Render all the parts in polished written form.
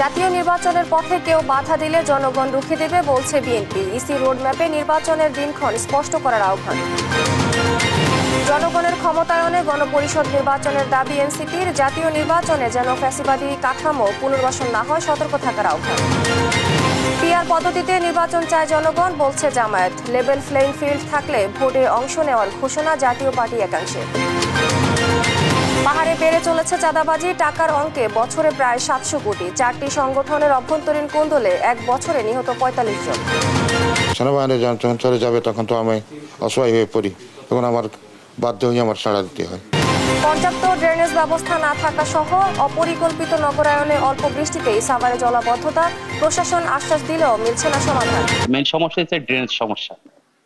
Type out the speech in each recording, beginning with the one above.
জাতীয় নির্বাচনের পথে কেউ বাধা দিলে জনগণ রুখে দেবে বলছে বিএনপি। ইসি রোডম্যাপে নির্বাচনের দিনক্ষণ স্পষ্ট করার আহ্বান। জনগণের ক্ষমতায়নে গণপরিষদ নির্বাচনের দাবি এনসিপির। জাতীয় নির্বাচনে যেন ফ্যাসিবাদী কাঠামো পুনর্বাসন না হয় সতর্ক থাকার আহ্বান। পিআর পদ্ধতিতে নির্বাচন চায় জনগণ বলছে জামায়াত। লেভেল প্লেইং ফিল্ড থাকলে ভোটে অংশ নেওয়ার ঘোষণা জাতীয় পার্টি একাংশে। পাহাড়ে বেড়ে চলেছে চাঁদাবাজি, টাকার অঙ্কে বছরে প্রায় 700 কোটি। 4টি সংগঠনের অভ্যন্তরীণ কোন্দলে এক বছরে নিহত 45 জন। সেনাবাহিনী যখন চলে যাবে তখন তো আমি অসহায় হয়ে পড়ি, তখন আমার বাধ্য হয়ে আমার ছাড়া দিতে হয়। পর্যাপ্ত ড্রেনেজ ব্যবস্থা না থাকা সহ অপরিকল্পিত নগরায়নে অল্প বৃষ্টিতেই সাভারে জলাবদ্ধতা। প্রশাসন আশ্বাস দিলেও মিলছে না সমাধান। মেইন সমস্যা হচ্ছে ড্রেনেজ সমস্যা।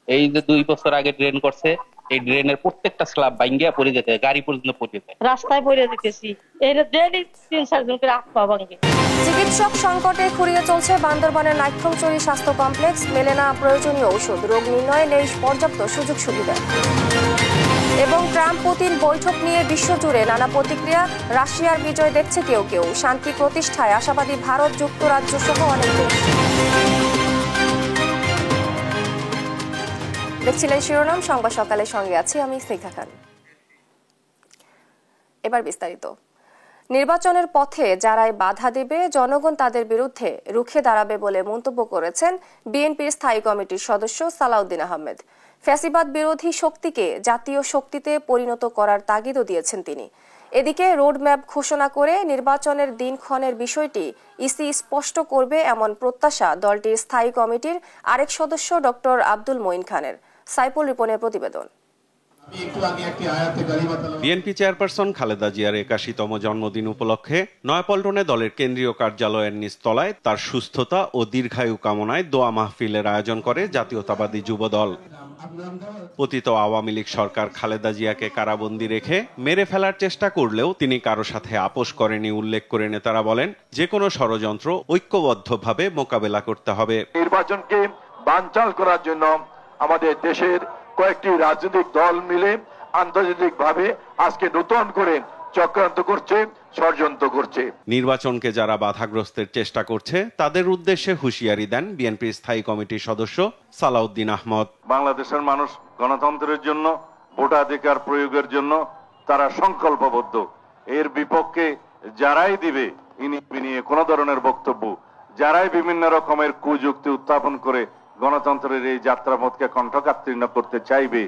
এই যে 2 বছর আগে ড্রেন করছে, এই ড্রেনের প্রত্যেকটা স্ল্যাব ভাঙ্গিয়া পড়ে যেতে, গাড়ি পর্যন্ত পড়ে যায়, রাস্তায় পড়ে যেতেছি। এই ড্রেনই 3-4 জনকে রাখা ভাঙ্গে। চিকিৎসক সংকটে খুঁড়িয়ে চলছে বান্দরবানের নাইক্ষ্যংচরী স্বাস্থ্য কমপ্লেক্স। মেলে না প্রয়োজনীয় ঔষধ, রোগ নির্ণয়ে নেই পর্যাপ্ত সুযোগ সুবিধা। এবং ট্রাম্প পুতিন বৈঠক নিয়ে বিশ্বজুড়ে নানা প্রতিক্রিয়া। রাশিয়ার বিজয় দেখছে কেউ কেউ, শান্তি প্রতিষ্ঠায় আশাবাদী ভারত, যুক্তরাজ্য সহ অনেক দেশ। দেখছিলেন শিরোনাম সংবাদ সকালের সঙ্গে আছি আমি স্নিগ্ধা খান। এবার বিস্তারিত। নির্বাচনের পথে যারাই বাধা দেবে জনগণ তাদের বিরুদ্ধে রুখে দাঁড়াবে বলে মন্তব্য করেছেন বিএনপির স্থায়ী কমিটির সদস্য সালাউদ্দিন আহমেদ। ফ্যাসিবাদ বিরোধী শক্তিকে জাতীয় শক্তিতে পরিণত করার তাগিদও দিয়েছেন তিনি। এদিকে রোডম্যাপ ঘোষণা করে নির্বাচনের দিনক্ষণের বিষয়টি ইসি স্পষ্ট করবে এমন প্রত্যাশা দলটির স্থায়ী কমিটির আরেক সদস্য ডক্টর আব্দুল মঈন খানের। সাইফুল রিপনের প্রতিবেদন। বিএনপি চেয়ারপারসন খালেদা জিয়ার 81তম জন্মদিন উপলক্ষে নয়াপল্টনে দলের কেন্দ্রীয় কার্যালয়ের নিচতলায় তার সুস্থতা ও দীর্ঘায়ু কামনায় দোয়া মাহফিলের আয়োজন করে জাতীয়তাবাদী যুবদল। পতিত আওয়ামী লীগ সরকার খালেদা জিয়াকে কারাবন্দী রেখে মেরে ফেলার চেষ্টা করলেও তিনি কারো সাথে আপোষ করেনি উল্লেখ করে নেতারা বলেন, যে কোনো ষড়যন্ত্র ঐক্যবদ্ধভাবে মোকাবেলা করতে হবে। নির্বাচনকে বানচাল করার জন্য আমাদের দেশের কয়েকটি রাজনৈতিক দল মিলে আন্তর্জাতিকভাবে আজকে নতুন করে চক্রান্ত করছে, ষড়যন্ত্র করছে। নির্বাচনকে যারা বাধাগ্রস্তের চেষ্টা করছে তাদের উদ্দেশ্যে হুঁশিয়ারি দেন বিএনপির স্থায়ী কমিটির সদস্য সালাউদ্দিন আহমদ। বাংলাদেশের মানুষ গণতন্ত্রের জন্য, ভোটাধিকার প্রয়োগের জন্য তারা সংকল্পবদ্ধ। এর বিপক্ষে যারাই দিবে নিয়ে কোনো ধরনের বক্তব্য, যারাই বিভিন্ন রকমের কুযুক্তি উত্থাপন করে গণতন্ত্রের এই যাত্রাপথকে কণ্ঠকাত্তীর্ণ করতে চাইবে,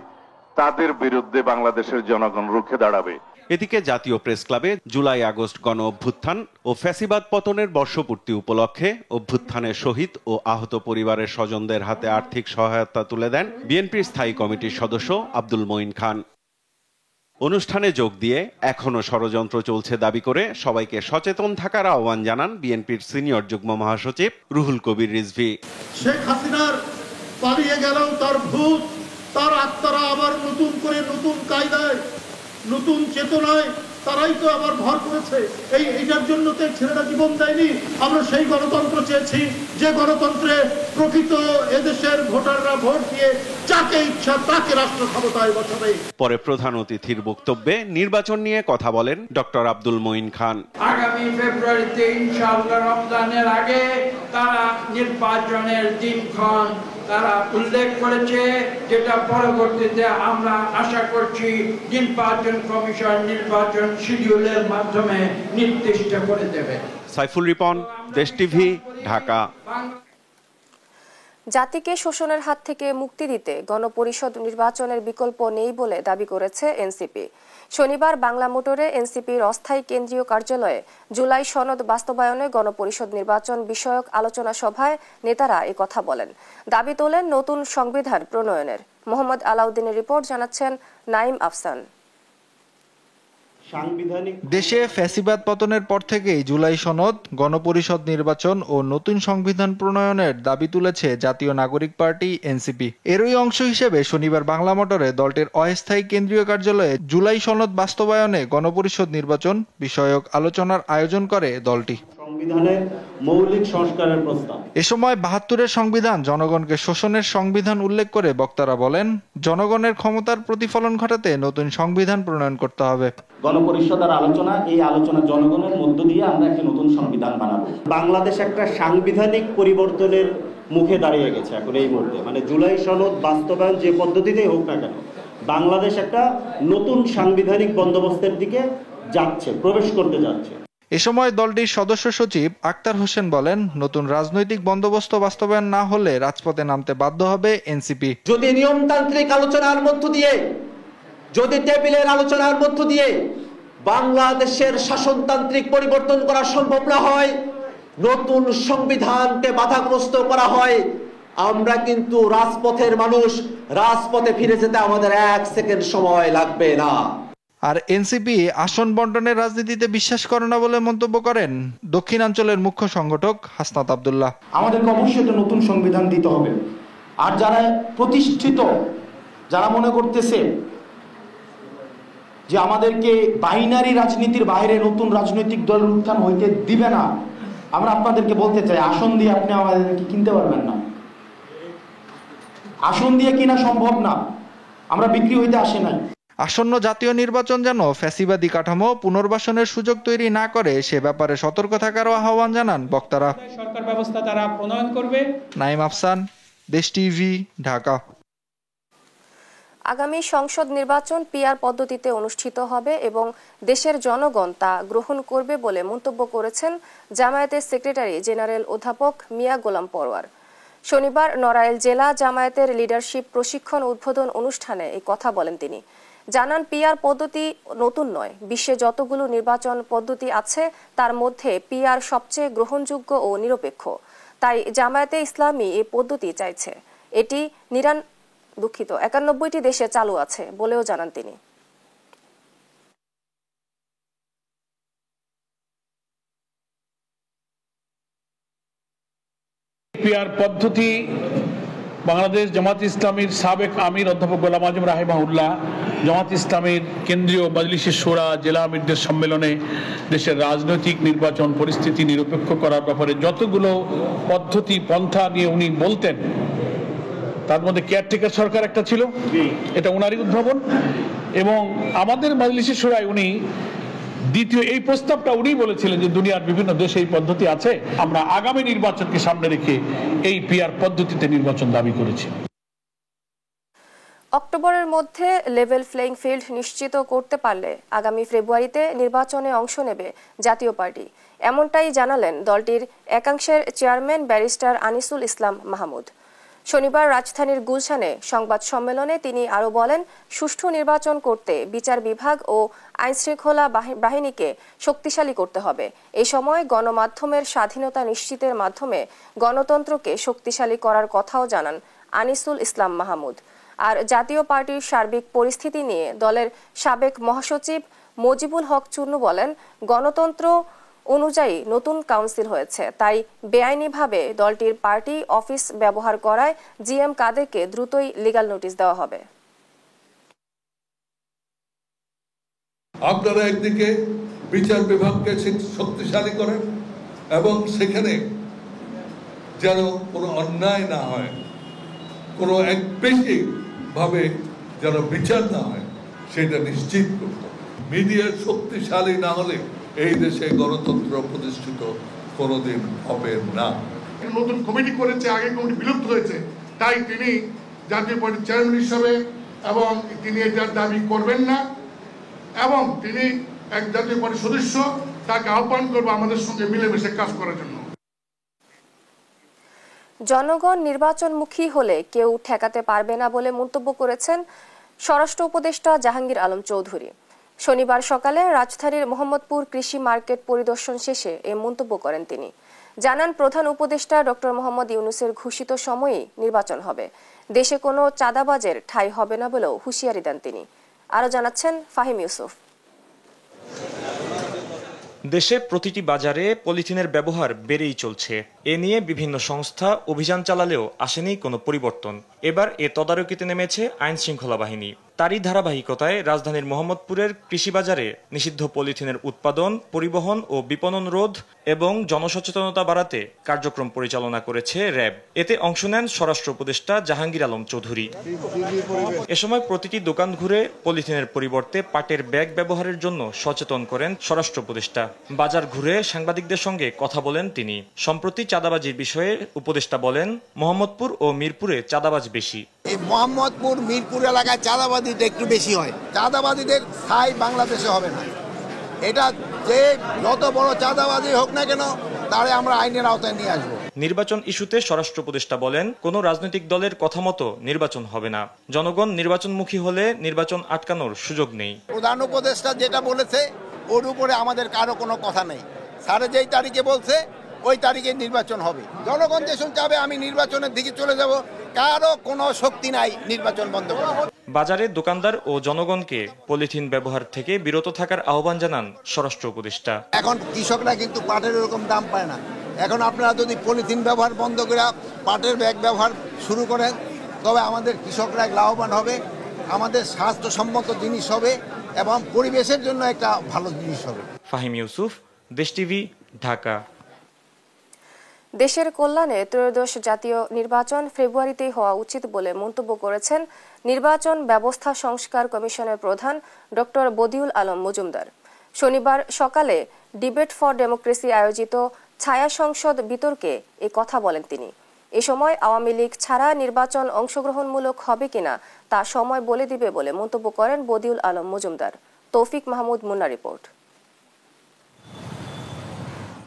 তাদের বিরুদ্ধে বাংলাদেশের জনগণ রুখে দাঁড়াবে। এদিকে জাতীয় প্রেস ক্লাবে জুলাই আগস্ট গণ অভ্যুত্থান ও ফ্যাসিবাদ পতনের বর্ষপূর্তি উপলক্ষে অভ্যুত্থানের শহীদ ও আহত পরিবারের স্বজনদের হাতে আর্থিক সহায়তা তুলে দেন বিএনপির স্থায়ী কমিটির সদস্য আব্দুল মঈন খান। অনুষ্ঠানে যোগ দিয়ে এখনো ষড়যন্ত্র চলছে দাবি করে সবাইকে সচেতন থাকার আহ্বান জানান বিএনপির সিনিয়র যুগ্ম মহাসচিব রুহুল কবির রিজভী। শেখ হাসিনার পালিয়ে গেলেও তার ভূত, তার আত্মারা আবার নতুন করে নতুন কায়দায়, নতুন চেতনায় তারাই তো আবার ভর করেছে। এইটার জন্য তো ছেলেরা জীবন দেয়নি। আমরা সেই গণতন্ত্র চেয়েছি যে গণতন্ত্রে প্রকৃত এদেশের ভোটাররা ভোট দিয়ে যাকে ইচ্ছা তাকে রাষ্ট্র ক্ষমতায় বসাবে। পরে প্রধান অতিথির বক্তব্যে নির্বাচন নিয়ে কথা বলেন ডক্টর আব্দুল মঈন খান। আগামী ফেব্রুয়ারিতে ইনশাআল্লাহ রমজানের আগে তারা নির্বাচনের দিনক্ষণ তারা উল্লেখ করেছে, যেটা পরবর্তীতে আমরা আশা করছি নির্বাচন কমিশন নির্বাচন শিডিউলের মাধ্যমে নির্দিষ্ট করে দেবে। সাইফুল রিপন, দেশ টিভি, ঢাকা। জাতিকে শোষণের হাত থেকে মুক্তি দিতে গণপরিষদ নির্বাচনের বিকল্প নেই বলে দাবি করেছে এনসিপি। শনিবার বাংলা মোটরে এনসিপির অস্থায়ী কেন্দ্রীয় কার্যালয়ে জুলাই সনদ বাস্তবায়নে গণপরিষদ নির্বাচন বিষয়ক আলোচনা সভায় নেতারা এই কথা বলেন। দাবি তোলেন নতুন সংবিধান প্রণয়নের। মোহাম্মদ আলাউদ্দিনের রিপোর্ট, জানাচ্ছেন নাইম আফসান। দেশে ফ্যাসিবাদ পতনের পর থেকেই জুলাই সনদ, গণপরিষদ নির্বাচন ও নতুন সংবিধান প্রণয়নের দাবি তুলেছে জাতীয় নাগরিক পার্টি এনসিপি। এরই অংশ হিসেবে শনিবার বাংলা মোটরে দলটির অস্থায়ী কেন্দ্রীয় কার্যালয়ে জুলাই সনদ বাস্তবায়নে গণপরিষদ নির্বাচন বিষয়ক আলোচনার আয়োজন করে দলটি। সংবিধানের মৌলিক সংস্কারের প্রস্তাব। এ সময় ৭২-এর সংবিধান জনগণকে শোষণের সংবিধান উল্লেখ করে বক্তারা বলেন, জনগণের ক্ষমতার প্রতিফলন ঘটাতে নতুন সংবিধান প্রণয়ন করতে হবে। গণপরিষদের আলোচনা, এই আলোচনা জনগণের মধ্য দিয়ে আমরা একটি নতুন সংবিধান বানাবো। বাংলাদেশ একটা সাংবিধানিক পরিবর্তনের মুখে দাঁড়িয়ে গেছে এখন এই মুহূর্তে, মানে জুলাই সনদ বাস্তবায়ন যে পদ্ধতিতেই হোক না কেন, বাংলাদেশ একটা নতুন সাংবিধানিক বন্দোবস্তের দিকে যাচ্ছে, প্রবেশ করতে যাচ্ছে। এ সময় দলটির সদস্য সচিব আক্তার হোসেন বলেন, নতুন রাজনৈতিক বন্দোবস্ত বাস্তবায়ন না হলে রাজপথে নামতে বাধ্য হবে এনসিপি। যদি নিয়মতান্ত্রিক আলোচনার মধ্য দিয়ে, যদি টেবিলের আলোচনার মধ্য দিয়ে বাংলাদেশের শাসনতান্ত্রিক পরিবর্তন করা সম্ভব না হয়, নতুন সংবিধানকে বাধাগ্রস্ত করা হয়, আমরা কিন্তু রাজপথের মানুষ রাজপথে ফিরে যেতে আমাদের 1 সেকেন্ড সময় লাগবে না। আর এনসিপি আসন বন্টনের রাজনীতিতে বিশ্বাস করে না বলে মন্তব্য করেন দক্ষিণাঞ্চলের মুখ্য সংগঠক হাসনাত আব্দুল্লাহ। আমাদেরকে অবশ্যই একটা নতুন সংবিধান দিতে হবে। আর যারা প্রতিষ্ঠিত, যারা মনে করতেছে যে আমাদেরকে বাইনারি রাজনীতির বাইরে নতুন রাজনৈতিক দলের উত্থান হইতে দিবে না, আমরা আপনাদেরকে বলতে চাই, আসন দিয়ে আপনি আমাদেরকে কিনতে পারবেন না। আসন দিয়ে কিনা সম্ভব না, আমরা বিক্রি হইতে আসে নাই। আসন্ন জাতীয় নির্বাচন যেন ফ্যাসিবাদী কাঠামো পুনর্বাসনের সুযোগ তৈরি না করে সে ব্যাপারে সতর্ক থাকারও আহ্বান জানান বক্তারা। সরকার ব্যবস্থা তারা প্রণয়ন করবে। নাইম আফসান, দেশ টিভি, ঢাকা। আগামী সংসদ নির্বাচন পিআর পদ্ধতিতে অনুষ্ঠিত হবে এবং দেশের জনগণ তা গ্রহণ করবে বলে মন্তব্য করেছেন জামায়াতের সেক্রেটারি জেনারেল অধ্যাপক মিয়া গোলাম পরোয়ার। শনিবার নড়াইল জেলা জামায়াতের লিডারশিপ প্রশিক্ষণ উদ্বোধন অনুষ্ঠানে এই কথা বলেন তিনি। জানান, পিআর পদ্ধতি নতুন নয়, বিশ্বে যতগুলো নির্বাচন পদ্ধতি আছে তার মধ্যে পিআর সবচেয়ে গ্রহণযোগ্য ও নিরপেক্ষ। তাই জামায়াতে ইসলামী এই পদ্ধতি চাইছে। এটি 91টি দেশে চালু আছে বলেও জানান তিনি। পিআর পদ্ধতি বাংলাদেশ জামাত ইসলামীর সাবেক আমির অধ্যাপক গোলাম আজম রাহিমাহুল্লাহ জামাত ইসলামীর কেন্দ্রীয় মজলিসে শোরা জেলা আমিরদের সম্মেলনে দেশের রাজনৈতিক নির্বাচন পরিস্থিতি নিরপেক্ষ করার ব্যাপারে যতগুলো পদ্ধতি পন্থা নিয়ে উনি বলতেন, তার মধ্যে কেয়ারটেকার সরকার একটা ছিল, এটা ওনারই উদ্ভাবন। এবং আমাদের মজলিসে শোরায় উনি দ্বিতীয় এই প্রস্তাবটা উনি বলেছিলেন যে দুনিয়ার বিভিন্ন দেশে এই পদ্ধতি আছে, আমরা আগামী নির্বাচনকে সামনে রেখে এই পিআর পদ্ধতিতে নির্বাচন দাবি করেছি। অক্টোবরের মধ্যে লেভেল প্লেইং ফিল্ড নিশ্চিত করতে পারলে আগামী ফেব্রুয়ারিতে নির্বাচনে অংশ নেবে জাতীয় পার্টি, এমনটাই জানালেন দলটির একাংশের চেয়ারম্যান ব্যারিস্টার আনিসুল ইসলাম মাহমুদ। শনিবার রাজধানীর গুলশানে সংবাদ সম্মেলনে তিনি আরও বলেন, সুষ্ঠু নির্বাচন করতে বিচার বিভাগ ও আইনশৃঙ্খলা বাহিনীকে শক্তিশালী করতে হবে। এই সময় গণমাধ্যমের স্বাধীনতা নিশ্চিতের মাধ্যমে গণতন্ত্রকে শক্তিশালী করার কথাও জানান আনিসুল ইসলাম মাহমুদ। আর জাতীয় পার্টির সার্বিক পরিস্থিতি নিয়ে দলের সাবেক মহাসচিব মজিবুল হক চুন্নু বলেন, গণতন্ত্র অনুযায়ী নতুন কাউন্সিল হয়েছে, তাই বেআইনিভাবে দলটির পার্টি অফিস ব্যবহার করায় জিএম কাদেরকে দ্রুতই লিগ্যাল নোটিশ দেওয়া হবে। আপনারা একদিকে বিচার বিভাগকে শক্তিশালী করেন এবং সেখানে যেন কোনো অন্যায় না হয়, কোনো একপেশী ভাবে যেন বিচার না হয়, সেটা নিশ্চিত করতে হবে। মিডিয়া শক্তিশালী না হলে এই দেশে গণতন্ত্র প্রতিষ্ঠিত কোনোদিন হবে না। নতুন কমিটি করেছে, আগে কমিটি বিলুপ্ত হয়েছে, তাই তিনি জাতীয় পার্টির চেয়ারম্যান হিসাবে এবং তিনি এটার দাবি করবেন না এবং তিনি এক জাতীয় পার্টির সদস্য, তাকে আহ্বান করবো আমাদের সঙ্গে মিলেমিশে কাজ করার জন্য। জনগণ নির্বাচনমুখী হলে কেউ ঠেকাতে পারবে না বলে মন্তব্য করেছেন স্বরাষ্ট্র উপদেষ্টা জাহাঙ্গীর আলম চৌধুরী। শনিবার সকালে রাজধানীর মোহাম্মদপুর কৃষি মার্কেট পরিদর্শন শেষে এ মন্তব্য করেন তিনি। জানান, প্রধান উপদেষ্টা ডক্টর মোহাম্মদ ইউনূসের ঘোষিত সময়েই নির্বাচন হবে, দেশে কোনো চাঁদাবাজের ঠাঁই হবে না বলেও হুঁশিয়ারি দেন তিনি। আরও জানাচ্ছেন ফাহিম ইউসুফ। দেশে প্রতিটি বাজারে পলিথিনের ব্যবহার বেড়েই চলছে। এ নিয়ে বিভিন্ন সংস্থা অভিযান চালালেও আসেনি কোনো পরিবর্তন। এবার এ তদারকিতে নেমেছে আইন শৃঙ্খলা বাহিনী। তারই ধারাবাহিকতায় রাজধানীর মোহাম্মদপুরের কৃষি বাজারে নিষিদ্ধ পলিথিনের উৎপাদন, পরিবহন ও বিপণন রোধ এবং জনসচেতনতা বাড়াতে কার্যক্রম পরিচালনা করেছে র্যাব। এতে অংশ নেন স্বরাষ্ট্র উপদেষ্টা জাহাঙ্গীর আলম চৌধুরী। এ সময় প্রতিটি দোকান ঘুরে পলিথিনের পরিবর্তে পাটের ব্যাগ ব্যবহারের জন্য সচেতন করেন স্বরাষ্ট্র উপদেষ্টা। বাজার ঘুরে সাংবাদিকদের সঙ্গে কথা বলেন তিনি। সম্প্রতি চাঁদাবাজির বিষয়ে উপদেষ্টা বলেন, মোহাম্মদপুর ও মিরপুরে চাঁদাবাজ বেশি। এই মোহাম্মদপুর মিরপুর এলাকায় চাঁদাবাজিটা একটু বেশি হয়। চাঁদাবাজিদের স্থায়ী বাংলাদেশে হবে না। এটা যে যত বড় চাঁদাবাজি হোক না কেন, তারে আমরা আইনের আওতায় নিয়ে আসবো। নির্বাচন ইস্যুতে স্বরাষ্ট্র উপদেষ্টা বলেন, কোনো রাজনৈতিক দলের কথা মতো নির্বাচন হবে না। জনগণ নির্বাচনমুখী হলে নির্বাচন আটকানোর সুযোগ নেই। প্রধান উপদেষ্টা যেটা বলেছে ওর উপরে আমাদের কারো কোনো কথা নেই। স্যার যেই তারিখে বলছে ওই তারিখে নির্বাচন হবে। জনগণ যেসব চাবে আমি নির্বাচনের দিকে চলে যাব, কারো কোনো শক্তি নাই নির্বাচন বন্ধ করার। বাজারে দোকানদার ও জনগণকে পলিথিন ব্যবহার থেকে বিরত থাকার আহ্বান জানান স্বরাষ্ট্র উপদেষ্টা। এখন কৃষকরা কিন্তু পাটের এরকম দাম পায় না। এখন আপনারা যদি পলিথিন ব্যবহার বন্ধ করে পাটের ব্যাগ ব্যবহার শুরু করেন, তবে আমাদের কৃষকরা লাভবান হবে, আমাদের স্বাস্থ্যসম্মত জিনিস হবে এবং পরিবেশের জন্য একটা ভালো জিনিস হবে। ফাহিম ইউসুফ, দেশ টিভি, ঢাকা। দেশের কল্যাণে ত্রয়োদশ জাতীয় নির্বাচন ফেব্রুয়ারিতেই হওয়া উচিত বলে মন্তব্য করেছেন নির্বাচন ব্যবস্থা সংস্কার কমিশনের প্রধান ডক্টর বদিউল আলম মজুমদার। শনিবার সকালে ডিবেট ফর ডেমোক্রেসি আয়োজিত ছায়া সংসদ বিতর্কে এ কথা বলেন তিনি। এ সময় আওয়ামী লীগ ছাড়া নির্বাচন অংশগ্রহণমূলক হবে কিনা তা সময় বলে দিবে বলে মন্তব্য করেন বদিউল আলম মজুমদার। তৌফিক মাহমুদ মুন্না রিপোর্ট।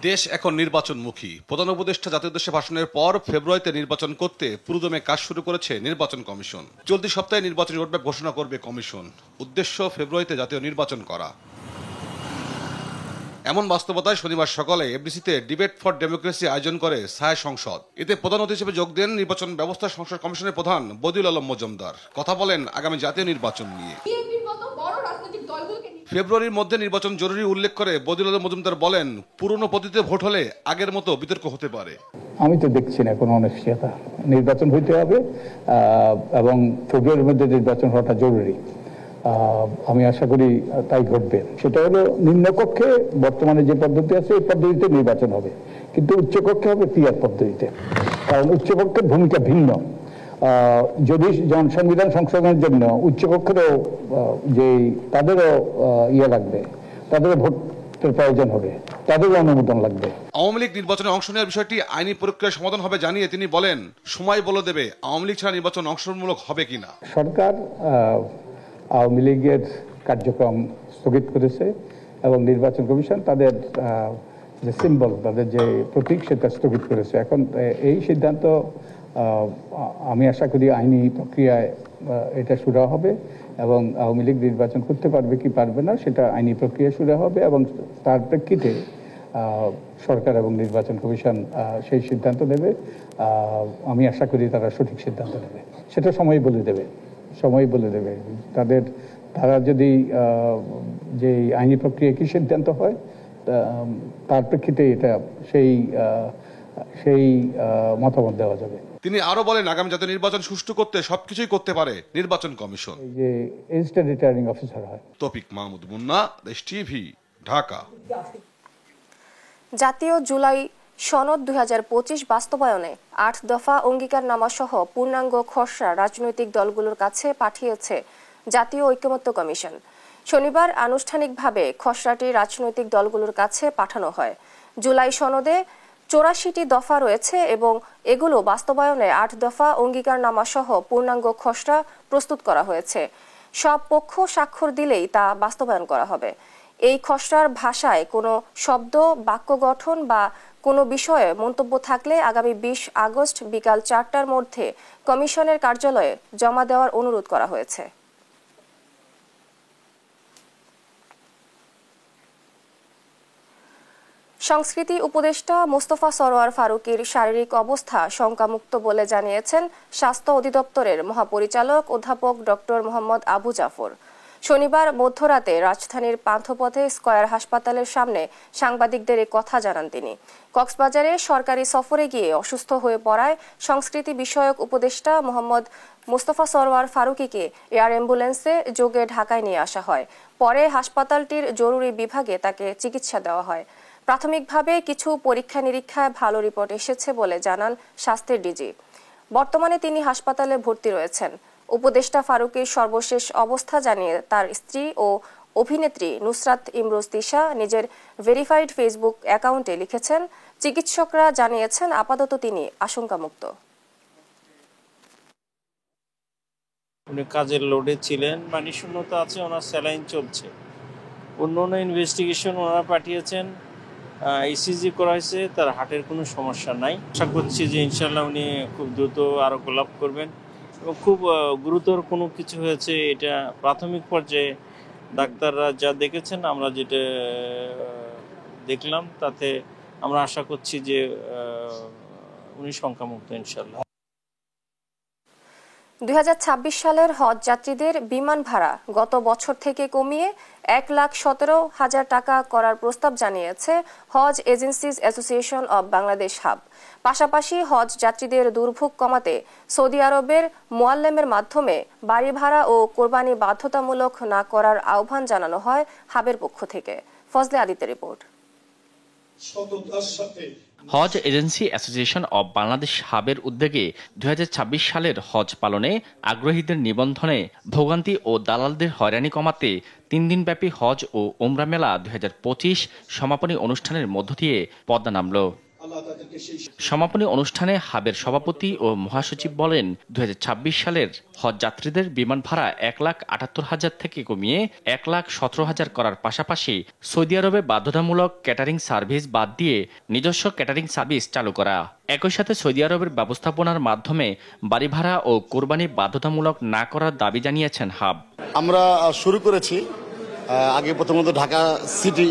দেশ এখন নির্বাচনমুখী। প্রধান উপদেষ্টা জাতীয় উদ্দেশ্যে ভাষণের পর ফেব্রুয়ারিতে নির্বাচন করতে পুরোদমে কাজ শুরু করেছে নির্বাচন কমিশন। চলতি সপ্তাহে নির্বাচনী রোডম্যাপ ঘোষণা করবে কমিশন। উদ্দেশ্য ফেব্রুয়ারিতে জাতীয় নির্বাচন করা। এমন বাস্তবতায় শনিবার সকালে এফডিসিতে ডিবেট ফর ডেমোক্রেসি আয়োজন করে ছায়া সংসদ। এতে প্রধান অতিথি হিসেবে যোগ দেন নির্বাচন ব্যবস্থা সংস্কার কমিশনের প্রধান বদিউল আলম মজুমদার। কথা বলেন আগামী জাতীয় নির্বাচন নিয়ে। ফেব্রুয়ারির মধ্যে নির্বাচন জরুরি উল্লেখ করে বদিউল আলম মজুমদার বলেন, পুরনো পদ্ধতিতে ভোট হলে আগের মতো বিতর্ক হতে পারে। আমি তো দেখছি না কোনো অনিশ্চয়তা। নির্বাচন হইতে হবে এবং ফেব্রুয়ারির মধ্যে নির্বাচন হওয়াটা জরুরি। আমি আশা করি তাই ঘটবে। সেটা হলো নিম্নকক্ষে বর্তমানে যে পদ্ধতি আছে এই পদ্ধতিতে নির্বাচন হবে, কিন্তু উচ্চকক্ষে হবে পিআর পদ্ধতিতে। কারণ উচ্চকক্ষের ভূমিকা ভিন্ন। যদি সংবিধান সংশোধনের জন্য উচ্চকক্ষেরও যে তাদেরও লাগবে, তাদেরও ভোটের প্রয়োজন হবে, তাদেরও অনুমোদন লাগবে। আওয়ামী লীগ নির্বাচনে অংশ নেওয়ার বিষয়টি আইনি প্রক্রিয়ার সমাধান হবে জানিয়ে তিনি বলেন, সময় বলে দেবে আওয়ামী লীগ ছাড়া নির্বাচন অংশগ্রহণমূলক হবে কিনা। সরকার আওয়ামী লীগের কার্যক্রম স্থগিত করেছে এবং নির্বাচন কমিশন তাদের যে সিম্বল, তাদের যে প্রতীক, সেটা স্থগিত করেছে। এখন এই সিদ্ধান্ত আমি আশা করি আইনি প্রক্রিয়ায় এটা শুরু হবে এবং আওয়ামী লীগ নির্বাচন করতে পারবে কি পারবে না সেটা আইনি প্রক্রিয়া শুরু হবে এবং তার প্রেক্ষিতে সরকার এবং নির্বাচন কমিশন সেই সিদ্ধান্ত নেবে। আমি আশা করি তারা সঠিক সিদ্ধান্ত নেবে, সেটা সময় বলে দেবে। তারা যদি যে আইনি প্রক্রিয়া কি সিদ্ধান্ত হয় তার প্রেক্ষিতে এটা সেই মতামত দেওয়া যাবে। তিনি আরো বলেন, আগামী জাতীয় নির্বাচন সুষ্ঠু করতে সবকিছুই করতে পারে নির্বাচন কমিশন। যে এজিস্ট্যান্ট রিটার্নিং অফিসার হয়। তৌফিক মাহমুদ মুন্না, দেশ টিভি, ঢাকা। জাতীয় জুলাই সনদ 2025 বাস্তবায়নে 8 দফা অঙ্গীকারনামা সহ পূর্ণাঙ্গ খসড়া রাজনৈতিক দলগুলোর কাছে পাঠিয়েছে জাতীয় ঐকমত্য কমিশন। শনিবার আনুষ্ঠানিকভাবে খসড়াটি রাজনৈতিক দলগুলোর কাছে পাঠানো হয়। জুলাই সনদে 84টি দফা রয়েছে এবং এগুলো বাস্তবায়নে 8 দফা অঙ্গীকারনামা সহ পূর্ণাঙ্গ খসড়া প্রস্তুত করা হয়েছে। সব পক্ষ স্বাক্ষর দিলেই তা বাস্তবায়ন করা হবে। এই খসড়ার ভাষায় কোনো শব্দ, বাক্য গঠন বা কোনো বিষয়ে মন্তব্য থাকলে আগামী 20 আগস্ট বিকাল 4টার মধ্যে কমিশনের কার্যালয়ে জমা দেওয়ার অনুরোধ করা হয়েছে। সংস্কৃতি উপদেষ্টা মোস্তফা সরোয়ার ফারুকীর শারীরিক অবস্থা শঙ্কামুক্ত বলে জানিয়েছেন স্বাস্থ্য অধিদপ্তরের মহাপরিচালক অধ্যাপক ডক্টর মোহাম্মদ আবু জাফর। শনিবার মধ্যরাতে রাজধানীর পান্থপথে স্কয়ার হাসপাতালের সামনে সাংবাদিকদের এ কথা জানান তিনি। কক্সবাজারে সরকারি সফরে গিয়ে অসুস্থ হয়ে পড়ায় সংস্কৃতি বিষয়ক উপদেষ্টা মোহাম্মদ মুস্তফা সরওয়ার ফারুকীকে এয়ার অ্যাম্বুলেন্সে যোগে ঢাকায় নিয়ে আসা হয়। পরে হাসপাতালটির জরুরি বিভাগে তাকে চিকিৎসা দেওয়া হয়। প্রাথমিকভাবে কিছু পরীক্ষা নিরীক্ষায় ভালো রিপোর্ট এসেছে বলে জানান স্বাস্থ্যের ডিজি। বর্তমানে তিনি হাসপাতালে ভর্তি রয়েছেন। উপদেষ্টা ফারুকীর সর্বশেষ অবস্থা জানিয়ে তার স্ত্রী ও অভিনেত্রী নুসরাত ইমরোজ তিশা নিজের ভেরিফাইড ফেসবুক অ্যাকাউন্টে লিখেছেন, চিকিৎসকরা জানিয়েছেন আপাতত তিনি আশঙ্কামুক্ত। উনি কাজের লোডে ছিলেন, পানি শূন্যতা আছে, ওনার স্যালাইন চলছে। অন্য ইনভেস্টিগেশন ওনারা পাঠিয়েছেন, ইসিজি করা হয়েছে, তার হার্টের কোনো সমস্যা নাই। আশা করছি যে ইনশাল্লাহ উনি খুব দ্রুত আরোগ্য লাভ করবেন এবং খুব গুরুতর কোনো কিছু হয়েছে এটা প্রাথমিক পর্যায়ে ডাক্তাররা যা দেখেছেন, আমরা যেটা দেখলাম তাতে আমরা আশা করছি যে উনি শঙ্কামুক্ত ইনশাল্লাহ। 2026 সালের হজ যাত্রীদের বিমান ভাড়া গত বছর থেকে কমিয়ে 1,17,000 টাকা করার প্রস্তাব জানিয়েছে Hajj agencies association of Bangladesh HAAB. পাশাপাশি হজ যাত্রীদের দুর্ভোগ কমাতে সৌদি আরবের মোয়াল্লেমের মাধ্যমে বাড়ি ভাড়া ও কোরবানি বাধ্যতামূলক না করার আহ্বান জানানো হয় হাবের পক্ষ থেকে। ফজলে আদিত্যের রিপোর্ট। Hajj agency association of Bangladesh হাবের উদ্যোগে 2026 সালের হজ পালনে আগ্রহীদের নিবন্ধনে ভোগান্তি ও দালালদের হয়রানি কমাতে 3 দিনব্যাপী হজ ও ওমরা মেলা 2025 সমাপনী অনুষ্ঠানের মধ্য দিয়ে পদ্মা নামল। সমাপনী অনুষ্ঠানে হাবের সভাপতি ও মহাসচিব বলেন, 2026 সালের হজ যাত্রীদের বিমান ভাড়া 1,78,000 থেকে কমিয়ে 1,17,000 করার পাশাপাশি সৌদি আরবে বাধ্যতামূলক ক্যাটারিং সার্ভিস বাদ দিয়ে নিজস্ব ক্যাটারিং সার্ভিস চালু করা। একই সাথে সৌদি আরবের ব্যবস্থাপনার মাধ্যমে বাড়ি ভাড়া ও কোরবানি বাধ্যতামূলক না করার দাবি জানিয়েছেন হাব। আমরা শুরু করেছি আগে প্রথমত ঢাকা সিটি,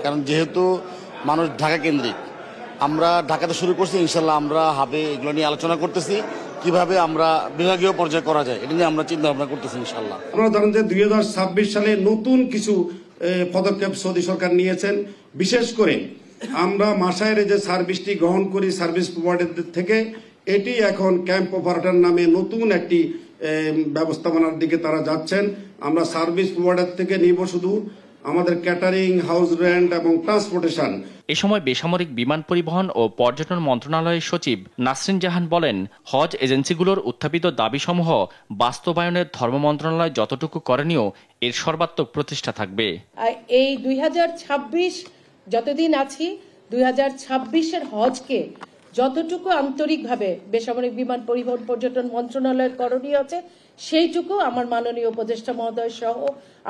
কারণ যেহেতু মানুষ ঢাকা কেন্দ্রিক, আমরা ঢাকাতে শুরু করছি। ইনশাল্লাহ আমরা হাবে এগুলো নিয়ে আলোচনা করতেছি, কিভাবে আমরা বিভাগীয় পর্যায়ে করা যায় এটা নিয়ে আমরা চিন্তা ভাবনা করতেছি ইনশাল্লাহ। আপনারা জানেন যে 2026 সালে নতুন কিছু পদক্ষেপ সৌদি সরকার নিয়েছেন। বিশেষ করে আমরা মাসায়ের যে সার্ভিসটি গ্রহণ করি সার্ভিস প্রোভাইডারদের থেকে, এটি এখন ক্যাম্প অপারেটর নামে নতুন একটি ব্যবস্থাপনার দিকে তারা যাচ্ছেন। আমরা সার্ভিস প্রোভাইডার থেকে নিব শুধু আমাদের ক্যাটারিং, হাউস রেন্ট এবং ট্রান্সপোর্টেশন। এ সময় বেসামরিক বিমান পরিবহন ও পর্যটন মন্ত্রণালয়ের সচিব নাসরিন জাহান বলেন, হজ এজেন্সিগুলোর উত্থাপিত দাবিসমূহ বাস্তবায়নের ধর্ম মন্ত্রণালয় যতটুকু করণীয় এর সর্বাত্মক প্রচেষ্টা থাকবে। এই 2026 যতদিন আছি 2026-এর হজকে যতটুকু আন্তরিকভাবে বেসামরিক বিমান পরিবহন পর্যটন মন্ত্রণালয়ের করণীয় আছে সেইটুকু আমার মাননীয় উপদেষ্টা মহোদয় সহ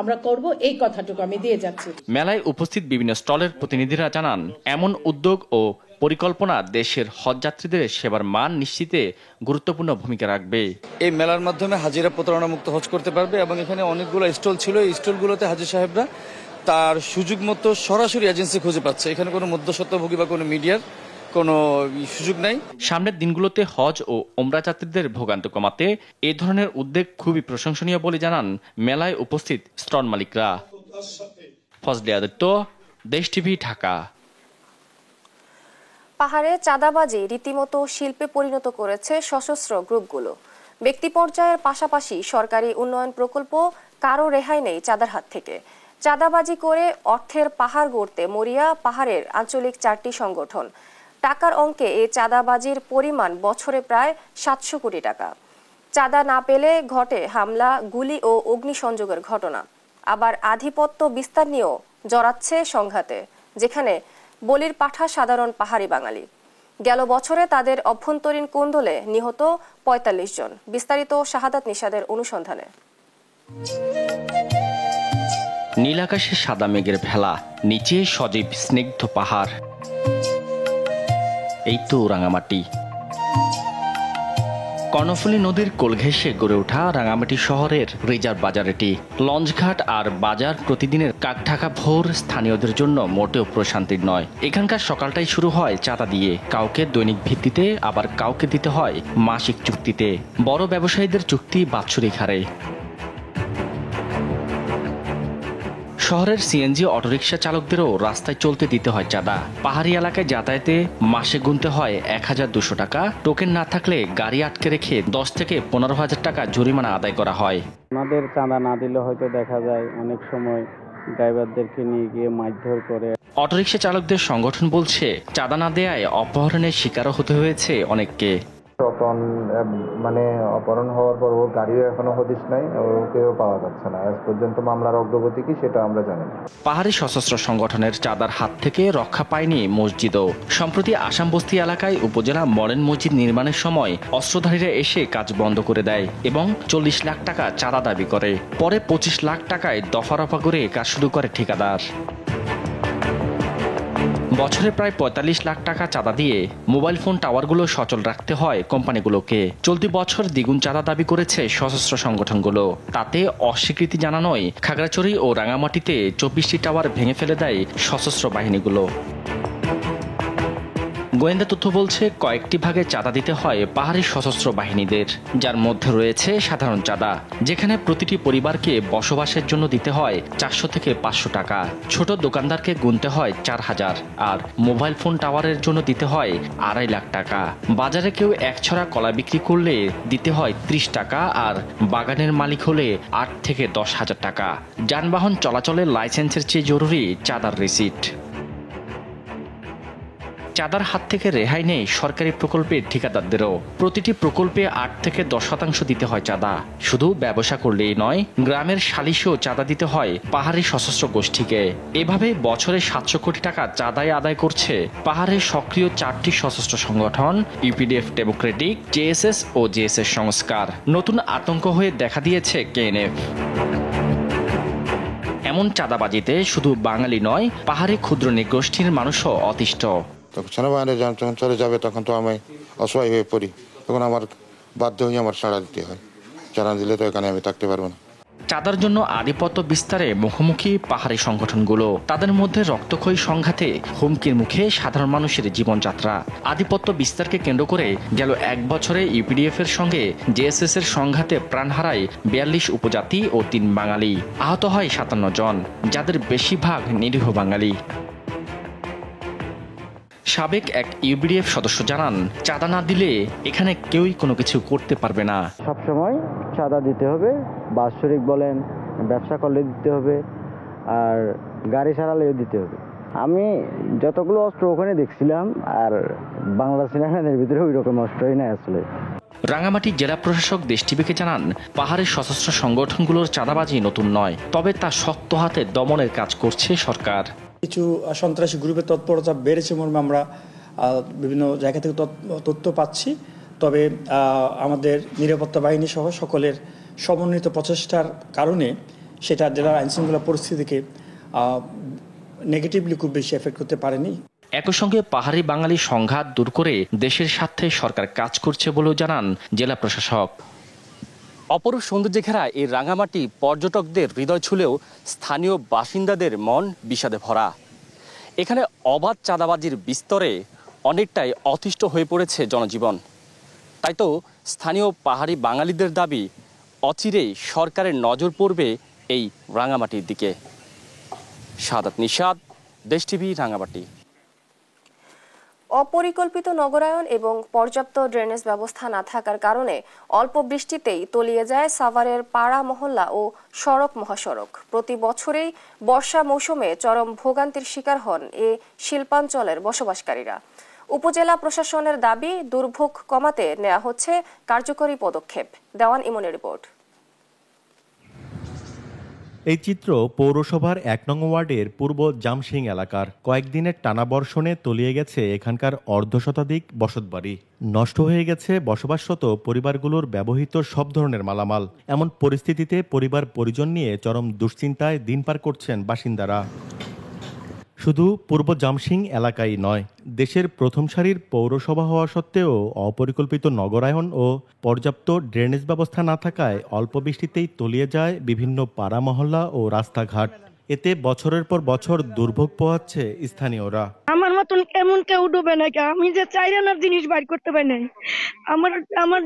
আমরা করব, এই কথাটুকু আমি দিয়ে যাচ্ছি। মেলায় উপস্থিত বিভিন্ন স্টলের প্রতিনিধিরা জানান, এমন উদ্যোগ ও পরিকল্পনা দেশের হজ যাত্রীদের সেবার মান নিশ্চিতে গুরুত্বপূর্ণ ভূমিকা রাখবে। এই মেলার মাধ্যমে হাজিরা প্রতারণা মুক্ত হজ করতে পারবে এবং এখানে অনেকগুলো স্টল ছিল, এই স্টলগুলোতে হাজি সাহেবরা তার সুযোগ মতো সরাসরি এজেন্সি খুঁজে পাচ্ছে। এখানে কোনো মধ্যস্বত্বভোগী বা কোনো মিডিয়ার কোনো সুযোগ নাই। সামনের দিনগুলোতে হজ ও ওমরা যাত্রীদের ভোগান্তি কমাতে এ ধরনের উদ্যোগ খুবই প্রশংসনীয় বলে জানান মেলায় উপস্থিত স্টল মালিকরা। ফজলে আদিত্য, দেশ টিভি, ঢাকা। পাহাড়ে চাঁদাবাজি রীতিমতো শিল্পে পরিণত করেছে সশস্ত্র গ্রুপগুলো। ব্যক্তি পর্যায়ের পাশাপাশি সরকারি উন্নয়ন প্রকল্প কারো রেহাই নেই চাঁদার হাত থেকে। চাঁদাবাজি করে অর্থের পাহাড় গড়তে মরিয়া পাহাড়ের আঞ্চলিক 4টি সংগঠন। টাকার অঙ্কে এই চাঁদাবাজির পরিমাণ বছরে প্রায় 700 কোটি টাকা। চাঁদা না পেলে ঘটে হামলা, গুলি ও অগ্নিসংযোগের ঘটনা। আবার আধিপত্য বিস্তার নিয়েও জড়াচ্ছে সংঘাতে, যেখানে বলির পাঠা সাধারণ পাহাড়ি বাঙালি। গেল বছরে তাদের অভ্যন্তরীণ কোন্দলে নিহত 45 জন। বিস্তারিত শাহাদাত নিশাদের অনুসন্ধানে। নীল আকাশে সাদা মেঘের ভেলা, নিচে সজীব স্নিগ্ধ পাহাড়, এই তো রাঙামাটি। কর্ণফুলী নদীর কোল ঘেঁষে গড়ে ওঠা রাঙামাটি শহরের রিজার্ভ বাজার এটি। লঞ্চঘাট আর বাজার প্রতিদিনের কাকঢাকা ভোর স্থানীয়দের জন্য মোটেও প্রশান্তির নয়। এখানকার সকালটাই শুরু হয় চাঁদা দিয়ে, কাউকে দৈনিক ভিত্তিতে, আবার কাউকে দিতে হয় মাসিক চুক্তিতে। বড় ব্যবসায়ীদের চুক্তি বাৎসরিক হারে। শহরের সিএনজি অটোরিকশা চালকদেরও রাস্তায় চলতে দিতে হয় চাঁদা। পাহাড়ি এলাকায় যাতায়াতে মাসে গুনতে হয় 1200 টাকা। টোকেন না থাকলে গাড়ি আটকে রেখে 10 থেকে 15,000 টাকা জরিমানা আদায় করা হয়। আমাদের চাঁদা না দিলে হয়তো দেখা যায় অনেক সময় ড্রাইভারদেরকে নিয়ে গিয়ে মারধর করে। অটোরিকশা চালকদের সংগঠন বলছে, চাঁদা না দেয়ায় অপহরণের শিকারও হতে হয়েছে অনেককে। মানে অপহরণ হওয়ার পর ওর গাড়িও এখনো হদিশ নাই, ওকেও পাওয়া যাচ্ছে না। আজ পর্যন্ত মামলার অগ্রগতি কি সেটা আমরা জানি না। পাহাড়ি সশস্ত্র সংগঠনের চাঁদার হাত থেকে রক্ষা পায়নি মসজিদও। সম্প্রতি আসাম বস্তি এলাকায় উপজেলা মডার্ন মসজিদ নির্মাণের সময় অস্ত্রধারীরা এসে কাজ বন্ধ করে দেয় এবং 40 লাখ টাকা চাঁদা দাবি করে। পরে 25 লাখ টাকায় দফা রফা করে কাজ শুরু করে ঠিকাদার। বছরে প্রায় 45 লাখ টাকা চাঁদা দিয়ে মোবাইল ফোন টাওয়ারগুলো সচল রাখতে হয় কোম্পানিগুলোকে। চলতি বছর দ্বিগুণ চাঁদা দাবি করেছে সশস্ত্র সংগঠনগুলো। তাতে অস্বীকৃতি জানানোয় খাগড়াছড়ি ও রাঙামাটিতে 24টি টাওয়ার ভেঙে ফেলে দেয় সশস্ত্র বাহিনীগুলো। গোয়েন্দা তথ্য বলছে, কয়েকটি ভাগে চাঁদা দিতে হয় পাহাড়ি সশস্ত্র বাহিনীদের, যার মধ্যে রয়েছে সাধারণ চাঁদা, যেখানে প্রতিটি পরিবারকে বসবাসের জন্য দিতে হয় 400 থেকে 500 টাকা। ছোট দোকানদারকে গুনতে হয় 4000, আর মোবাইল ফোন টাওয়ারের জন্য দিতে হয় 2.5 লাখ টাকা। বাজারে কেউ এক ছড়া কলা বিক্রি করলে দিতে হয় 30 টাকা, আর বাগানের মালিক হলে 8 থেকে 10,000 টাকা। যানবাহন চলাচলের লাইসেন্সের চেয়ে জরুরি চাঁদার রিসিট। চাঁদার হাত থেকে রেহাই নেই সরকারি প্রকল্পের ঠিকাদারদেরও। প্রতিটি প্রকল্পে 8 থেকে 10% দিতে হয় চাঁদা। শুধু ব্যবসা করলেই নয়, গ্রামের সালিশেও চাঁদা দিতে হয় পাহাড়ি সশস্ত্র গোষ্ঠীকে। এভাবে বছরে 700 কোটি টাকা চাঁদায় আদায় করছে পাহাড়ের সক্রিয় 4টি সশস্ত্র সংগঠন, ইউপিডিএফ ডেমোক্রেটিক, জেএসএস ও জেএসএস সংস্কার। নতুন আতঙ্ক হয়ে দেখা দিয়েছে কেএনএফ। এমন চাঁদাবাজিতে শুধু বাঙালি নয়, পাহাড়ি ক্ষুদ্র নৃগোষ্ঠীর মানুষও অতিষ্ঠ। সেনাবাহিনী যখন চলে যাবে তখন তো আমি অসহায় হয়ে পড়ি, তখন আমার বাধ্য হয়ে আমার সাড়া দিতে হয়। সাড়া দিলে তো এখানে আমি থাকতে পারবো না। চাঁদার জন্য আধিপত্য বিস্তারে মুখোমুখি পাহাড়ি সংগঠনগুলো। তাদের মধ্যে রক্তক্ষয়ী সংঘাতে হুমকির মুখে সাধারণ মানুষের জীবনযাত্রা। আধিপত্য বিস্তারকে কেন্দ্র করে গেল 1 বছরে ইউপিডিএফ এর সঙ্গে জেএসএস এর সংঘাতে প্রাণ হারায় 42 উপজাতি ও 3 বাঙালি। আহত হয় 57 জন, যাদের বেশিরভাগ নিরীহ বাঙালি। সাবেক এক ইউপিডিএফ সদস্য জানান, চাঁদা না দিলে এখানে কেউই কোনো কিছু করতে পারবে না। সবসময় চাঁদা দিতে হবে, বাৎসরিক বলেন, ব্যবসা করলে দিতে হবে, আর গাড়ি সারালেও দিতে হবে। আমি যতগুলো অস্ত্র ওখানে দেখছিলাম, আর বাংলা সেনাবাহিনীর ভিতরে ওই রকম অস্ত্রই নাই আসলে। রাঙামাটি জেলা প্রশাসক দেশ টিভিকে জানান, পাহাড়ের সশস্ত্র সংগঠনগুলোর চাঁদাবাজি নতুন নয়, তবে তা শক্ত হাতে দমনের কাজ করছে সরকার। কিছু সন্ত্রাসী গ্রুপের তৎপরতা বেড়েছে মর্মে আমরা বিভিন্ন জায়গা থেকে তথ্য পাচ্ছি। তবে আমাদের নিরাপত্তা বাহিনী সহ সকলের সমন্বিত প্রচেষ্টার কারণে সেটা জেলার আইনশৃঙ্খলা পরিস্থিতিকে নেগেটিভলি খুব বেশি এফেক্ট করতে পারেনি। একই সঙ্গে পাহাড়ি বাঙালি সংঘাত দূর করে দেশের স্বার্থে সরকার কাজ করছে বলেও জানান জেলা প্রশাসক। অপরূপ সৌন্দর্যে ঘেরা এই রাঙামাটি পর্যটকদের হৃদয় ছুলেও স্থানীয় বাসিন্দাদের মন বিষাদে ভরা। এখানে অবাধ চাঁদাবাজির বিস্তরে অনেকটাই অতিষ্ঠ হয়ে পড়েছে জনজীবন। তাই তো স্থানীয় পাহাড়ি বাঙালিদের দাবি, অচিরেই সরকারের নজর পড়বে এই রাঙামাটির দিকে। সাদাত নিশাদ, দেশ টিভি, রাঙামাটি। অপরিকল্পিত নগরায়ন এবং পর্যাপ্ত ড্রেনেজ ব্যবস্থা না থাকার কারণে অল্প বৃষ্টিতেই তলিয়ে যায় সাভারের পাড়া মহল্লা ও সড়ক মহাসড়ক। প্রতি বছরেই বর্ষা মৌসুমে চরম ভোগান্তির শিকার হন এ শিল্পাঞ্চলের বসবাসকারীরা। উপজেলা প্রশাসনের দাবি, দুর্ভোগ কমাতে নেওয়া হচ্ছে কার্যকরী পদক্ষেপ। দেওয়ান ইমনের রিপোর্ট। এই চিত্র পৌরসভার 1 নং ওয়ার্ডের পূর্ব জামসিং এলাকার। কয়েকদিনের টানা বর্ষণে তলিয়ে গেছে এখানকার অর্ধশতাধিক বসতবাড়ি। নষ্ট হয়ে গেছে বসবাসরত পরিবারগুলোর ব্যবহৃত সব ধরনের মালামাল। এমন পরিস্থিতিতে পরিবার পরিজন নিয়ে চরম দুশ্চিন্তায় দিন পার করছেন বাসিন্দারা। শুধু পূর্ব জামসিং এলাকায় নয়, দেশের প্রথম সারির পৌরসভা হওয়া সত্ত্বেও অপরিকল্পিত নগরায়ন ও পর্যাপ্ত ড্রেনেজ ব্যবস্থা না থাকায় অল্প বৃষ্টিতেই তলিয়ে যায় বিভিন্ন পাড়া মহল্লা ও রাস্তাঘাট। এতে বছরের পর বছর দুর্ভোগ পোহাচ্ছে স্থানীয়রা। আমার মতন কেমন কেউ ডুবে নাকি? আমি যে চাইরানার জিনিস বাইর করতে পারি নাই, আমার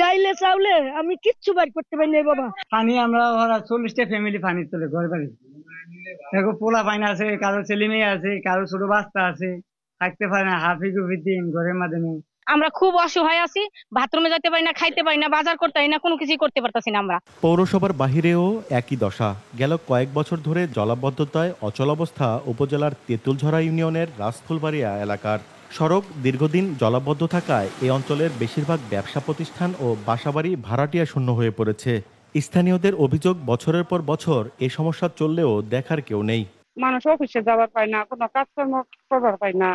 ডাইলে চাউলে আমি কিচ্ছু বাইর করতে পারি নাই বাবা। পানি আমরা 40টা ফ্যামিলি পানি চলে ঘরে বাড়ি, দেখো পোলা পানি আছে, কারো ছেলে মেয়ে আছে, কারো ছোট বাচ্চা আছে, থাকতে পারে না, হাফি গুফি দিন ঘরের মাধ্যমে। আমরা খুব অসহায় আছি, বাথরুমে যেতে পারি না, খাইতে পারি না, বাজার করতে পারি না, কোনো কিছুই করতে পারতাছি না আমরা। পৌরসভার বাহিরেও একই দশা। গেল কয়েক বছর ধরে জলাবদ্ধতায় অচল অবস্থা উপজেলার তেঁতুলঝরা ইউনিয়নের রাজফুলবাড়িয়া এলাকার। সড়ক দীর্ঘদিন জলাবদ্ধ থাকায় এই অঞ্চলের বেশিরভাগ ব্যবসা প্রতিষ্ঠান ও বাসাবাড়ি ভাড়াটিয়া শূন্য হয়ে পড়েছে। স্থানীয়দের অভিযোগ, বছরের পর বছর এই সমস্যা চললেও দেখার কেউ নেই। মানুষ অফিসে যাবার পায় না, কোনো কাজকর্ম করবার পায় না,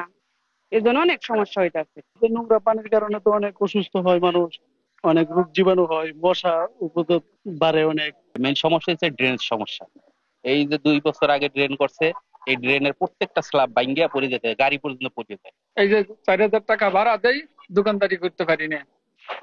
এই জন্য অনেক সমস্যা হইতেছে। নোংরা পানির কারণে তো অনেক অসুস্থ হয় মানুষ, অনেক রোগ জীবাণু হয়, মশা উপদ্রব বাড়ে অনেক। মেইন সমস্যা হচ্ছে ড্রেনেজ সমস্যা। এই যে 2 বছর আগে ড্রেন করছে, এই ড্রেনের প্রত্যেকটা স্ল্যাব ভাঙিয়া পড়ে যেতে, গাড়ি পর্যন্ত পড়ে যায়। এই যে 4000 টাকা ভাড়া দেই, দোকানদারি করতে পারি না,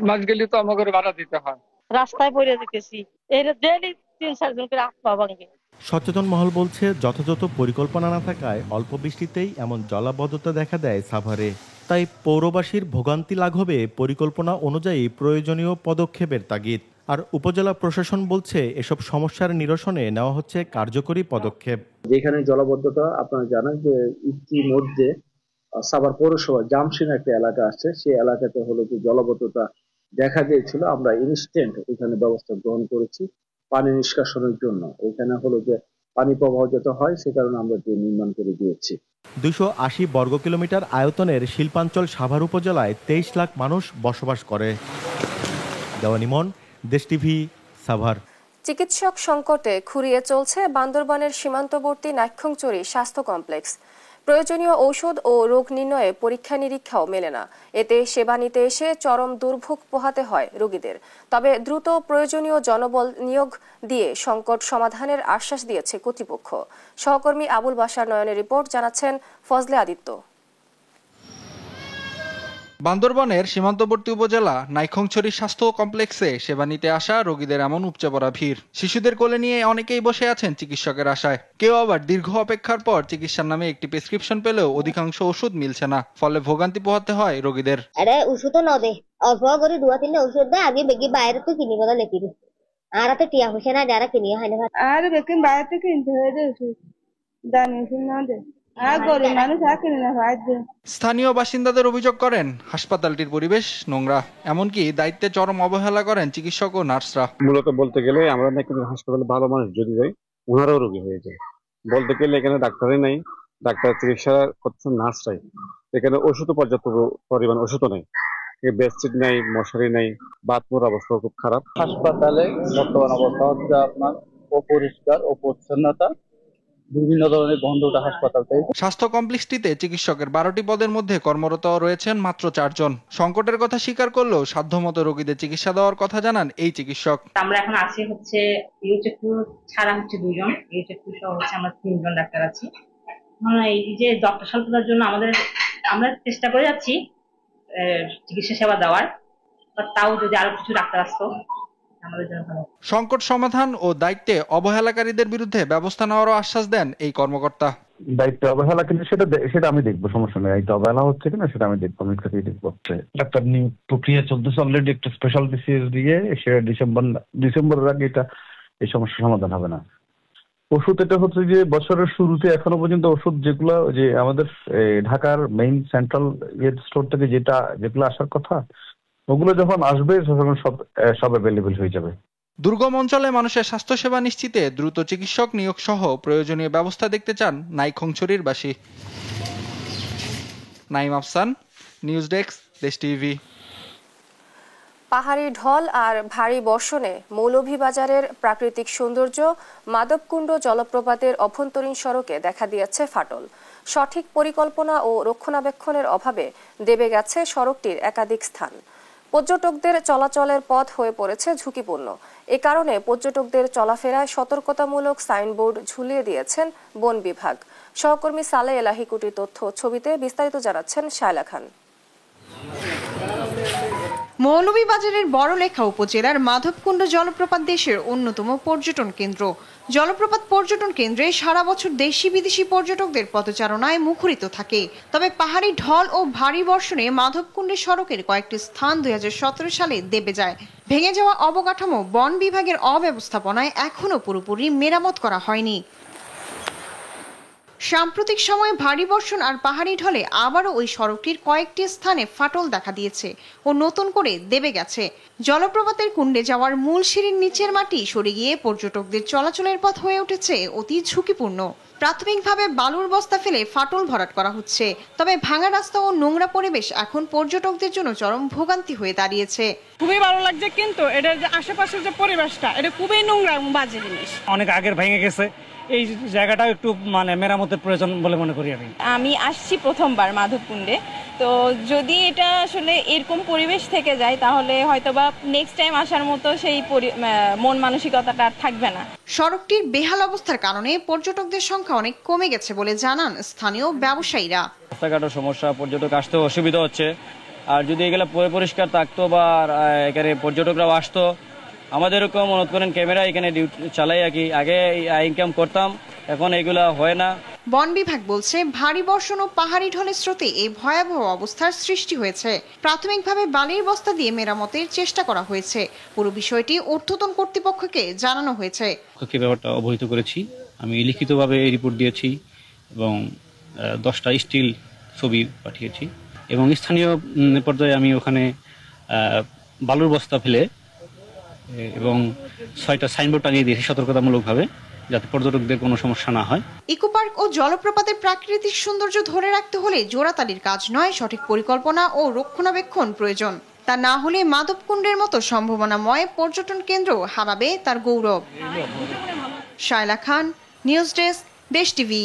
মাস গেলে তো আমাকে ভাড়া দিতে হয়। রাস্তায় পড়ে যেতেছি, এই ডেইলি 3-4 জন করে আসবা ভাঙে। সচেতন মহল বলছে, যথাযথ পরিকল্পনা না থাকায় অল্প বৃষ্টিতেই এমন জলাবদ্ধতা দেখা দেয় সাভারে। তাই পৌরবাসীর ভোগান্তি লাঘবে পরিকল্পনা অনুযায়ী প্রয়োজনীয় পদক্ষেপের তাগিদ। আর উপজেলা প্রশাসন বলছে, এসব সমস্যার নিরসনে নেওয়া হচ্ছে কার্যকরী পদক্ষেপ। যেখানে জলাবদ্ধতা আপনারা জানেন যে ইতিমধ্যে সাভার পৌরসভা জামসিং একটা এলাকা আছে, সেই এলাকাতে হলো যে জলাবদ্ধতা দেখা দিয়েছিল, আমরা ইনস্ট্যান্ট এখানে ব্যবস্থা গ্রহণ করেছি পানি নিষ্কাশনের জন্য। এখানে হলো যে পানি প্রবাহ যত হয় সে কারণে আমরা নির্মাণ করে দিয়েছি। 280 বর্গ কিলোমিটার আয়তনের শিল্পাঞ্চল সাভার উপজেলায় 23 লাখ মানুষ বসবাস করে। দেওয়ানিমন, দেশ টিভি, সাভার। চিকিৎসক সংকটে খুঁড়িয়ে চলছে বান্দরবানের সীমান্তবর্তী নাইক্ষ্যংচুরি স্বাস্থ্য কমপ্লেক্স। প্রয়োজনীয় ঔষধ ও রোগ নির্ণয়ে পরীক্ষা নিরীক্ষাও মেলে না। এতে সেবা নিতে এসে চরম দুর্ভোগ পোহাতে হয় রোগীদের। তবে দ্রুত প্রয়োজনীয় জনবল নিয়োগ দিয়ে সংকট সমাধানের আশ্বাস দিয়েছে কর্তৃপক্ষ। সহকর্মী আবুল বাশার নয়নের রিপোর্ট, জানাচ্ছেন ফজলে আদিত্য। বান্দরবানের সীমান্তবর্তী উপজেলা নাইক্ষ্যংছড়ি স্বাস্থ্য কমপ্লেক্সে সেবা নিতে আসা রোগীদের এমন উপচে পড়া ভিড়। শিশুদের কোলে নিয়ে অনেকেই বসে আছেন চিকিৎসকের আশায়। কেউ আবার দীর্ঘ অপেক্ষার পর চিকিৎসার নামে একটি প্রেসক্রিপশন পেলেও অধিকাংশ ওষুধ মিলছে না, ফলে ভোগান্তি পোহাতে হয় রোগীদের। ওষুধ ন দে, অল্প করে 2-3 ওষুধ দেয়, আগে বেগি বাইরে তো কিনি কথা লেখি দিচ্ছে, আর তো টিয়া হচ্ছে না, যারা কিনি হয় না, আর বেকিন বাইরে থেকে কিনতে হয়ে যায় ওষুধ, দামি ওষুধ না দে, আর গরিব মানুষ আর কিনে না হয়। স্থানীয় বাসিন্দাদের অভিযোগ করেন, হাসপাতালটির পরিবেশ নোংরা, এমনকি দায়িত্বে চরম অবহেলা করেন চিকিৎসক ও নার্সরা। মূলত বলতে গেলে আমরা নাকি হাসপাতালে ভালো মানুষ যদি যাই, ওনারাও রোগী হয়ে যায়। বলতে গেলে এখানে ডাক্তারই নাই, ডাক্তার চিকিৎসা করছেন নার্সরাই। এখানে ওষুধও পর্যাপ্ত পরিমাণ ওষুধও নেই, বেডশিট নাই, মশারি নাই, বাথরুমের অবস্থা খুব খারাপ। হাসপাতালে বর্তমান অবস্থা হচ্ছে আপনার অপরিষ্কার, অপরিচ্ছন্নতা, বিভিন্ন ধরনের গন্ধটা হাসপাতাল থেকে। স্বাস্থ্য কমপ্লেক্সটিতে চিকিৎসকের 12টি পদের মধ্যে কর্মরত রয়েছেন মাত্র 4 জন। সংকটের কথা স্বীকার করলেও সাধ্যমতো রোগীদের চিকিৎসা দেওয়ার কথা জানান এই চিকিৎসক। আমরা এখন আছি হচ্ছে ইউচেকু ছাড়া হচ্ছে 2 জন, ইউচেকু সহ হচ্ছে আমরা 3 জন ডাক্তার আছি। এই যে ডক্টর স্বল্পতার জন্য আমরা চেষ্টা করে যাচ্ছি চিকিৎসা সেবা দেওয়ার, তাও যদি আরো কিছু ডাক্তার আসতো আমাদের জন্য ভালো। সংকট সমাধান ও দায়িত্বে অবহেলাকারীদের বিরুদ্ধে ব্যবস্থা নেওয়ারও আশ্বাস দেন এই কর্মকর্তা। দায়িত্ব অবহেলা কিন্তু সেটা আমি দেখবো, সমস্যা নেই। দায়িত্ব অবহেলা হচ্ছে কিনা সেটা আমি দেখবো, আমি দেখবো। ডাক্তার নিয়োগ প্রক্রিয়া চলতেছে অলরেডি, একটা স্পেশাল বিসিএস দিয়ে সেটা ডিসেম্বরের আগে এটা এই সমস্যার সমাধান হবে না। ওষুধ এটা হচ্ছে যে বছরের শুরুতে এখনো পর্যন্ত ওষুধ যেগুলো যে আমাদের ঢাকার মেইন সেন্ট্রাল স্টোর থেকে যেগুলো আসার কথা, ওগুলো যখন আসবে তখন সব অ্যাভেলেবল হয়ে যাবে। দুর্গম অঞ্চলে মানুষের স্বাস্থ্যসেবা নিশ্চিতে দ্রুত চিকিৎসক নিয়োগ সহ প্রয়োজনীয় ব্যবস্থা দেখতে চান নাইক্ষ্যংছড়ির বাসী। নাইম আফসান, নিউজ ডেস্ক, দেশ টিভি। পাহাড়ি ঢল আর ভারী বর্ষণে মৌলভীবাজারের প্রাকৃতিক সৌন্দর্য মাধবকুণ্ড জলপ্রপাতের অভ্যন্তরীণ সড়কে দেখা দিয়েছে ফাটল। সঠিক পরিকল্পনা ও রক্ষণাবেক্ষণের অভাবে দেবে গেছে সড়কটির একাধিক স্থান। পর্যটকদের চলাচলের পথ হয়ে পড়েছে ঝুঁকিপূর্ণ। এ কারণে পর্যটকদের চলাফেরায় সতর্কতামূলক সাইনবোর্ড ঝুলিয়ে দিয়েছেন বন বিভাগ। সহকর্মী সালে এলাহি কুটির তথ্য ছবিতে বিস্তারিত জানাচ্ছেন শায়লা খান। মৌলভীবাজারের বড়লেখা উপজেলার মাধবকুণ্ড জলপ্রপাত দেশের অন্যতম পর্যটন কেন্দ্র। জলপ্রপাত পর্যটন কেন্দ্রে সারা বছর দেশি বিদেশি পর্যটকদের পদচারণায় মুখরিত থাকে। তবে পাহাড়ি ঢল ও ভারী বর্ষণে মাধবকুণ্ডের সড়কের কয়েকটি স্থান 2017 সালে দেবে যায়। ভেঙে যাওয়া অবকাঠামো বন বিভাগের অব্যবস্থাপনায় এখনো পুরোপুরি মেরামত করা হয়নি। সাম্প্রতিক সময়ে ভারী বর্ষণ আর পাহাড়ি ঢলে আবারও ওই সড়কটির কয়েকটি স্থানে ফাটল দেখা দিয়েছে ও নতুন করে দেবে গেছে। জলপ্রপাতের কুণ্ডে যাওয়ার মূল সিঁড়ির নিচের মাটি সরে গিয়ে পর্যটকদের চলাচলের পথ হয়ে উঠেছে অতি ঝুঁকিপূর্ণ। প্রাথমিকভাবে বালুর বস্তা ফেলে ফাটল ভরাট করা হচ্ছে। তবে ভাঙা রাস্তা ও নোংরা পরিবেশ এখন পর্যটকদের জন্য চরম ভোগান্তি হয়ে দাঁড়িয়েছে। খুবই ভালো লাগছে, কিন্তু এটার যে আশেপাশের যে পরিবেশটা এটা খুবই নোংরা এবং বাজে জিনিস। অনেক আগের ভেঙে গেছে, এই জায়গাটা একটু মেরামতের প্রয়োজন বলে মনে করি। আমি আসছি প্রথমবার মাধবকুণ্ডে, তো যদি এটা আসলে এরকম পরিবেশ থেকে যায় তাহলে হয়তোবা নেক্সট টাইম আসার মতো সেই মন মানসিকতাটা আর থাকবে না। সড়কটির বেহাল অবস্থার কারণে পর্যটকদের সংখ্যা অনেক কমে গেছে বলে জানান স্থানীয় ব্যবসায়ীরা। রাস্তাঘাটের সমস্যা, পর্যটক আসতে অসুবিধা হচ্ছে। আর যদি এগুলো পরিষ্কার থাকতো বা এখানে পর্যটকরাও আসতো, আমাদের এরকম মনে করেন ক্যামেরা এখানে চালাই আগে ইনকাম করতাম, এখন এগুলা হয় না। বন বিভাগ বলছে ভারী বর্ষণ ও পাহাড়ি ঢলের স্রোতে এই ভয়াবহ অবস্থার সৃষ্টি হয়েছে। প্রাথমিকভাবে বালির বস্তা দিয়ে মেরামতের চেষ্টা করা হয়েছে। পুরো বিষয়টি ঊর্ধ্বতন কর্তৃপক্ষকে জানানো হয়েছে। ব্যাপারটা অবহিত করেছি, আমি লিখিতভাবে এই রিপোর্ট দিয়েছি এবং 10টা স্টিল ছবি পাঠিয়েছি এবং স্থানীয় পর্যায়ে আমি ওখানে বালুর বস্তা ফেলে এবং 6টা সাইনবোর্ড টানিয়ে দিয়েছি সতর্কতামূলকভাবে, যাতে পর্যটকদের কোনো সমস্যা না হয়। ইকো পার্ক ও জলপ্রপাতের প্রাকৃতিক সৌন্দর্য ধরে রাখতে হলে জোড়াতালির কাজ নয়, সঠিক পরিকল্পনা ও রক্ষণাবেক্ষণ প্রয়োজন। তা না হলে মাধবকুণ্ডের মতো সম্ভাবনাময় পর্যটন কেন্দ্র হারাবে তার গৌরব। শায়লা খান, নিউজ ডেস্ক, দেশ টিভি।